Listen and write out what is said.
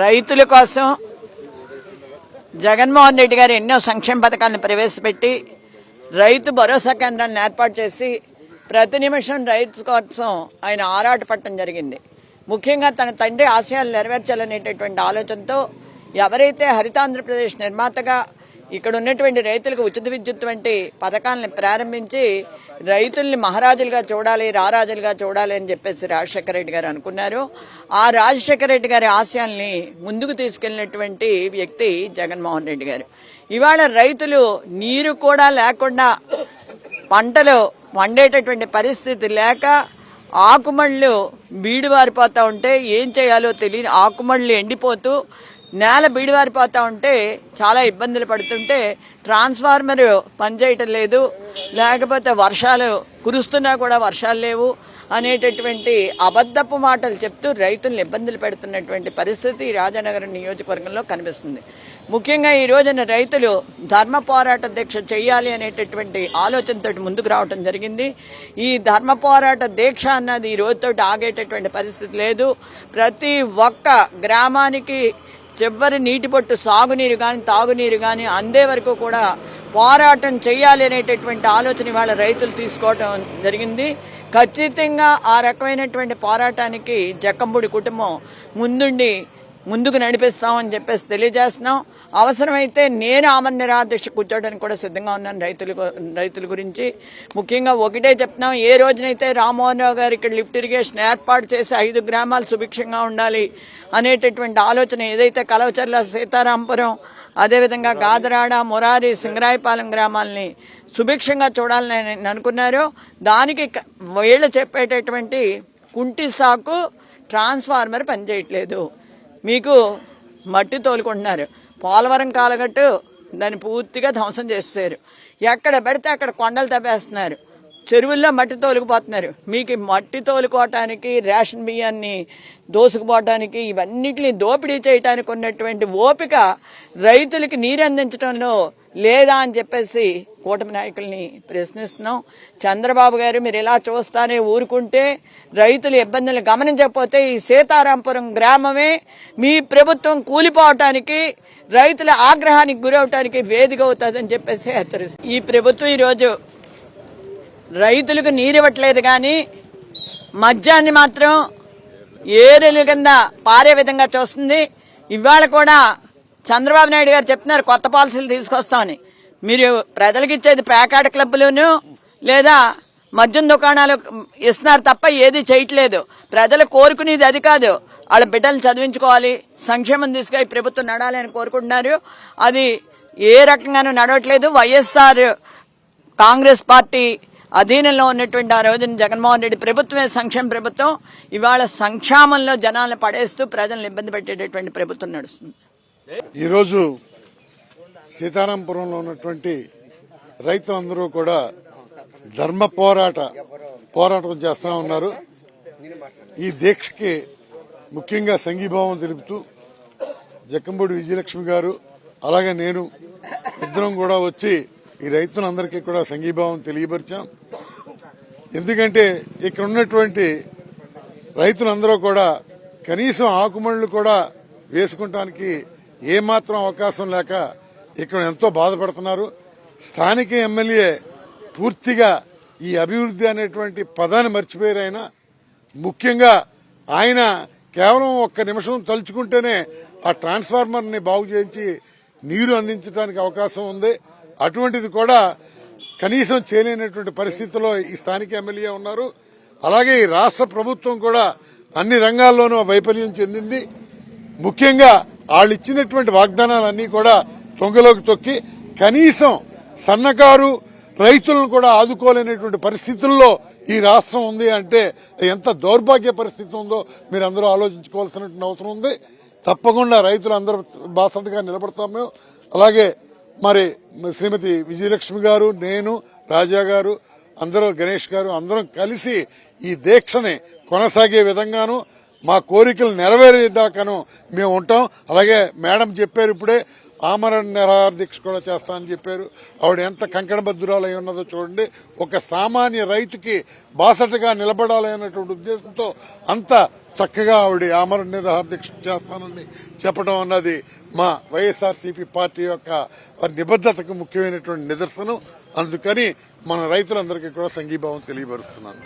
రైతుల కోసం జగన్మోహన్ రెడ్డి గారు ఎన్నో సంక్షేమ పథకాలను ప్రవేశపెట్టి రైతు భరోసా కేంద్రాలను ఏర్పాటు చేసి ప్రతి నిమిషం రైతు కోసం ఆయన ఆరాటపడటం జరిగింది. ముఖ్యంగా తన తండ్రి ఆశయాలు నెరవేర్చాలనేటటువంటి ఆలోచనతో ఎవరైతే హరితాంధ్రప్రదేశ్ నిర్మాతగా ఇక్కడ ఉన్నటువంటి రైతులకు ఉచిత విద్యుత్ వంటి పథకాలను ప్రారంభించి రైతుల్ని మహారాజులుగా చూడాలి, రారాజులుగా చూడాలి అని చెప్పేసి రాజశేఖర రెడ్డి గారు అనుకున్నారు. ఆ రాజశేఖర రెడ్డి గారి ఆశయాల్ని ముందుకు తీసుకెళ్లినటువంటి వ్యక్తి జగన్మోహన్ రెడ్డి గారు. ఇవాళ రైతులు నీరు కూడా లేకుండా పంటలు వండేటటువంటి పరిస్థితి లేక ఆకుమళ్ళు బీడువారిపోతా ఉంటే ఏం చేయాలో తెలియని ఆకుమళ్ళు ఎండిపోతూ నేల బీడివారిపోతా ఉంటే చాలా ఇబ్బందులు పడుతుంటే ట్రాన్స్ఫార్మర్ పనిచేయటం లేదు, లేకపోతే వర్షాలు కురుస్తున్నా కూడా వర్షాలు లేవు అనేటటువంటి అబద్ధపు మాటలు చెప్తూ రైతులను ఇబ్బందులు పెడుతున్నటువంటి పరిస్థితి రాజానగరం నియోజకవర్గంలో కనిపిస్తుంది. ముఖ్యంగా ఈ రోజున రైతులు ధర్మ పోరాట దీక్ష చేయాలి అనేటటువంటి ఆలోచనతో ముందుకు రావడం జరిగింది. ఈ ధర్మ పోరాట దీక్ష అన్నది ఈ రోజుతో ఆగేటటువంటి పరిస్థితి లేదు. ప్రతి ఒక్క గ్రామానికి చివరి నీటి పట్టు సాగునీరు కానీ తాగునీరు కానీ అందే వరకు కూడా పోరాటం చేయాలి అనేటటువంటి ఆలోచన ఇవాళ రైతులు తీసుకోవడం జరిగింది. ఖచ్చితంగా ఆ రకమైనటువంటి పోరాటానికి జక్కంపూడి కుటుంబం ముందుకు నడిపిస్తామని చెప్పేసి తెలియజేస్తున్నాం. అవసరమైతే నేను ఆమరణ నిరాదీక్ష కూర్చోవడానికి కూడా సిద్ధంగా ఉన్నాను. రైతుల గురించి ముఖ్యంగా ఒకటే చెప్తున్నాం, ఏ రోజునైతే రామ్మోహన్ రావు గారు ఇక్కడ లిఫ్ట్ ఇరిగేషన్ ఏర్పాటు చేసి 5 గ్రామాలు సుభిక్షంగా ఉండాలి అనేటటువంటి ఆలోచన ఏదైతే కలవచర్ల, సీతారాంపురం, అదేవిధంగా గాదరాడ, మురారి, సింగరాయపాలెం గ్రామాలని సుభిక్షంగా చూడాలని అనుకున్నారో దానికి వీళ్ళు చెప్పేటటువంటి కుంటి సాకు ట్రాన్స్ఫార్మర్ పనిచేయట్లేదు. మీకు మట్టి తోలుకుంటున్నారు. పోలవరం కాలగట్టు దాన్ని పూర్తిగా ధ్వంసం చేస్తారు. ఎక్కడ పెడితే అక్కడ కొండలు తవ్వేస్తున్నారు, చెరువుల్లో మట్టి తోలుకుపోతున్నారు. మీకు మట్టి తోలుకోవటానికి, రేషన్ బియ్యాన్ని దోసుకుపోవటానికి, ఇవన్నిటిని దోపిడీ చేయడానికి ఉన్నటువంటి ఓపిక రైతులకి నీరు అందించడంలో లేదా అని చెప్పేసి కూటమి నాయకుల్ని ప్రశ్నిస్తున్నాం. చంద్రబాబు గారు మీరు ఇలా చూస్తానే ఊరుకుంటే, రైతుల ఇబ్బందులు గమనించకపోతే ఈ సీతారాంపురం గ్రామమే మీ ప్రభుత్వం కూలిపోవటానికి, రైతుల ఆగ్రహానికి గురవటానికి వేదిక అవుతుందని చెప్పేసి హెచ్చరిస్తుంది. ఈ ప్రభుత్వం ఈరోజు రైతులకు నీరు ఇవ్వట్లేదు కానీ మద్యాన్ని మాత్రం ఏరుల కింద పారే విధంగా చూస్తుంది. ఇవాళ కూడా చంద్రబాబు నాయుడు గారు చెప్తున్నారు కొత్త పాలసీలు తీసుకొస్తామని. మీరు ప్రజలకు ఇచ్చేది ప్యాకాట్ క్లబ్లును లేదా మద్యం దుకాణాలు ఇస్తున్నారు తప్ప ఏది చేయట్లేదు. ప్రజలు కోరుకునేది అది కాదు. వాళ్ళ బిడ్డలు చదివించుకోవాలి, సంక్షేమం తీసుకొని ప్రభుత్వం నడాలి అని కోరుకుంటున్నారు. అది ఏ రకంగానూ నడవట్లేదు. వైఎస్ఆర్ కాంగ్రెస్ పార్టీ అధీనంలో ఉన్నటువంటి ఆ రోజున జగన్మోహన్ రెడ్డి ప్రభుత్వమే సంక్షేమ ప్రభుత్వం. ఇవాళ సంక్షేమంలో జనాలను పడేస్తూ ప్రజలను ఇబ్బంది పెట్టేటటువంటి ప్రభుత్వం నడుస్తుంది. ఈరోజు సీతారాంపురంలో ఉన్నటువంటి రైతులందరూ కూడా ధర్మ పోరాటం చేస్తా ఉన్నారు. ఈ దీక్షకి ముఖ్యంగా సంఘీభావం తెలుపుతూ జక్కంపూడి విజయలక్ష్మి గారు అలాగే నేను ఇద్దరం కూడా వచ్చి ఈ రైతులందరికీ కూడా సంఘీభావం తెలియపరిచాం. ఎందుకంటే ఇక్కడ ఉన్నటువంటి రైతులందరూ కూడా కనీసం ఆకుమళ్లు కూడా వేసుకుంటానికి ఏమాత్రం అవకాశం లేక ఇక్కడ ఎంతో బాధపడుతున్నారు. స్థానిక ఎమ్మెల్యే పూర్తిగా ఈ అభివృద్ధి అనేటువంటి పదాన్ని మర్చిపోయారు. ఆయన ముఖ్యంగా ఆయన కేవలం 1 నిమిషం తలుచుకుంటేనే ఆ ట్రాన్స్ఫార్మర్ ని బాగు చేయించి నీరు అందించడానికి అవకాశం ఉంది. అటువంటిది కూడా కనీసం చేయలేనటువంటి పరిస్థితుల్లో ఈ స్థానిక ఎమ్మెల్యే ఉన్నారు. అలాగే ఈ రాష్ట్ర ప్రభుత్వం కూడా అన్ని రంగాల్లోనూ వైఫల్యం చెందింది. ముఖ్యంగా వాళ్ళు ఇచ్చినటువంటి వాగ్దానాలన్నీ కూడా తొంగలోకి తొక్కి కనీసం సన్నకారు రైతులను కూడా ఆదుకోలేనటువంటి పరిస్థితుల్లో ఈ రాష్ట్రం ఉంది అంటే ఎంత దౌర్భాగ్య పరిస్థితి ఉందో మీరందరూ ఆలోచించుకోవాల్సినటువంటి అవసరం ఉంది. తప్పకుండా రైతులు అందరూ బాసటగా నిలబడతాము. అలాగే మరి శ్రీమతి విజయలక్ష్మి గారు, నేను, రాజా గారు, అందరూ గణేష్ గారు అందరం కలిసి ఈ దీక్షని కొనసాగే విధంగాను మా కోరికలు నెరవేరేదాకాను మేము ఉంటాం. అలాగే మేడం చెప్పారు ఇప్పుడే ఆమరణ నిరాహార దీక్ష కూడా చేస్తానని చెప్పారు. ఆవిడ ఎంత కంకణబద్దురాలై ఉన్నదో చూడండి. ఒక సామాన్య రైతుకి బాసటగా నిలబడాలనేటువంటి ఉద్దేశంతో అంత చక్కగా ఆవిడ ఆమరణ నిరాహార దీక్ష చేస్తానని చెప్పడం అన్నది మా వైఎస్ఆర్సీపీ పార్టీ యొక్క నిబద్ధతకు ముఖ్యమైనటువంటి నిదర్శనం. అందుకని మన రైతులందరికీ కూడా సంఘీభావం తెలియపరుస్తున్నాను.